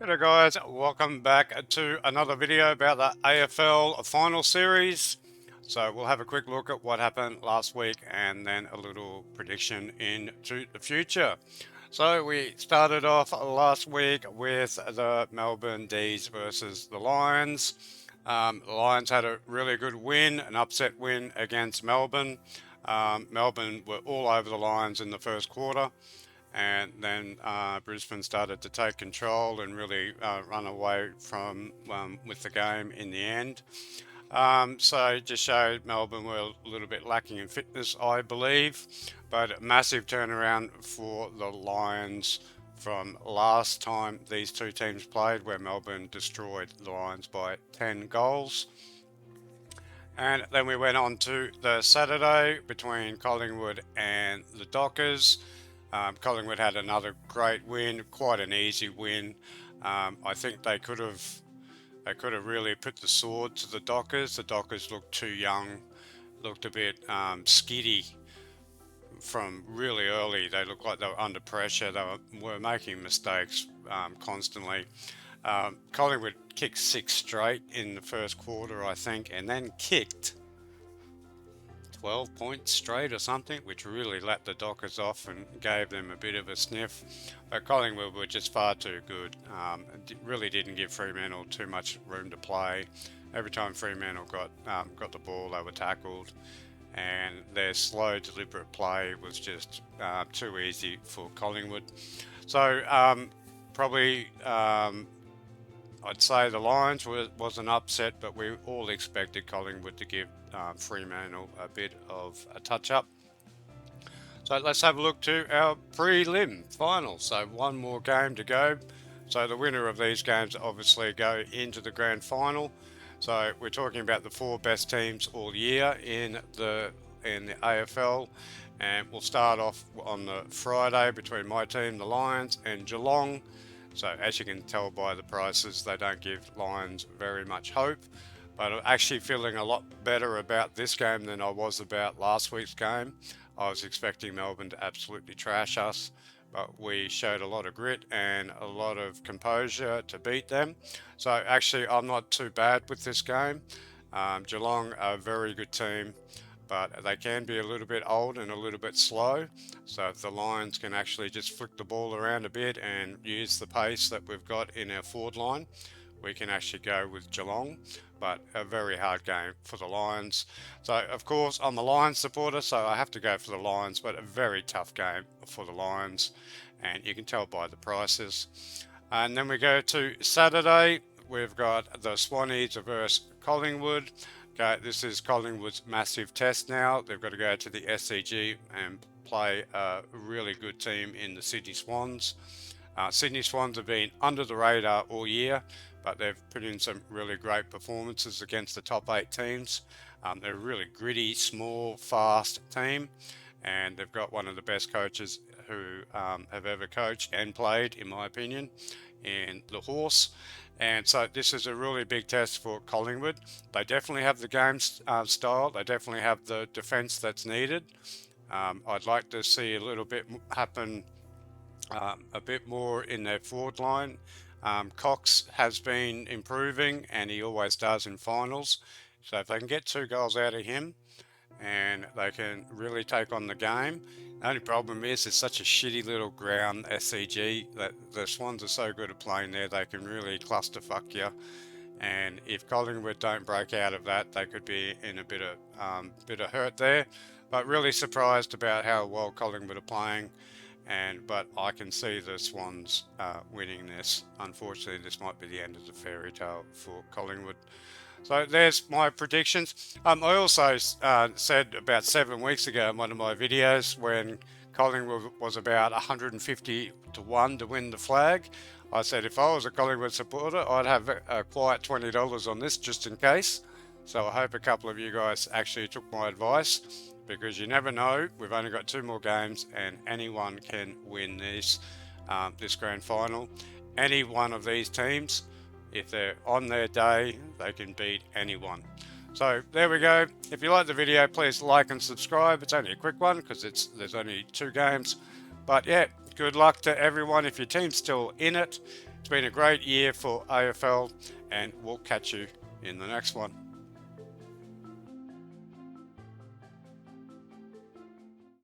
G'day guys, welcome back to another video about the AFL final series. So we'll have a quick look at what happened last week and then a little prediction into the future. So we started off last week with the Melbourne D's versus the Lions. The Lions had a really good win, an upset win against Melbourne. Melbourne were all over the Lions in the first quarter, and then Brisbane started to take control and really run away from with the game in the end. So it just showed Melbourne were a little bit lacking in fitness, I believe, but a massive turnaround for the Lions from last time these two teams played, where Melbourne destroyed the Lions by 10 goals. And then we went on to the Saturday between Collingwood and the Dockers. Collingwood had another great win, quite an easy win. I think they could have really put the sword to the Dockers. The Dockers looked too young, looked a bit skiddy from really early. They looked like they were under pressure. They were making mistakes constantly. Collingwood kicked 6 straight in the first quarter, I think, and then kicked 12 points straight or something, which really let the Dockers off and gave them a bit of a sniff. But Collingwood were just far too good. Really didn't give Fremantle too much room to play. Every time Fremantle got the ball, they were tackled, and their slow, deliberate play was just too easy for Collingwood. So probably I'd say the Lions was an upset, but we all expected Collingwood to give Fremantle a bit of a touch-up. So let's have a look to our prelim final. So one more game to go. So the winner of these games obviously go into the grand final. So we're talking about the 4 best teams all year in the AFL. And we'll start off on the Friday between my team, the Lions, and Geelong. So as you can tell by the prices, they don't give Lions very much hope. But I'm actually feeling a lot better about this game than I was about last week's game. I was expecting Melbourne to absolutely trash us, but we showed a lot of grit and a lot of composure to beat them. So actually, I'm not too bad with this game. Geelong are a very good team, but they can be a little bit old and a little bit slow. So if the Lions can actually just flick the ball around a bit and use the pace that we've got in our forward line, we can actually go with Geelong. But a very hard game for the Lions. So of course I'm a Lions supporter, so I have to go for the Lions, but a very tough game for the Lions, and you can tell by the prices. And then we go to Saturday. We've got the Swannies versus Collingwood. Okay, this is Collingwood's massive test now. They've got to go to the SCG and play a really good team in the Sydney Swans. Sydney Swans have been under the radar all year, but they've put in some really great performances against the top 8 teams. They're a really gritty, small, fast team, and they've got one of the best coaches who have ever coached and played, in my opinion, in the Horse. And so this is a really big test for Collingwood. They definitely have the game style. They definitely have the defence that's needed. I'd like to see a little bit happen, a bit more in their forward line. Cox has been improving, and he always does in finals. So if they can get 2 goals out of him, and they can really take on the game. The only problem is it's such a shitty little ground, SCG, that the Swans are so good at playing there, they can really clusterfuck you. And if Collingwood don't break out of that, they could be in a bit of hurt there. But really surprised about how well Collingwood are playing. But I can see the Swans winning this. Unfortunately, this might be the end of the fairy tale for Collingwood. So there's my predictions. I also said about 7 weeks ago in one of my videos, when Collingwood was about 150 to 1 to win the flag, I said if I was a Collingwood supporter, I'd have a quiet $20 on this just in case. So I hope a couple of you guys actually took my advice, because you never know. We've only got 2 more games, and anyone can win this grand final. Any one of these teams, if they're on their day, they can beat anyone. So there we go. If you like the video, please like and subscribe. It's only a quick one because there's only 2 games. But yeah, good luck to everyone. If your team's still in it, It's been a great year for AFL, and we'll catch you in the next one.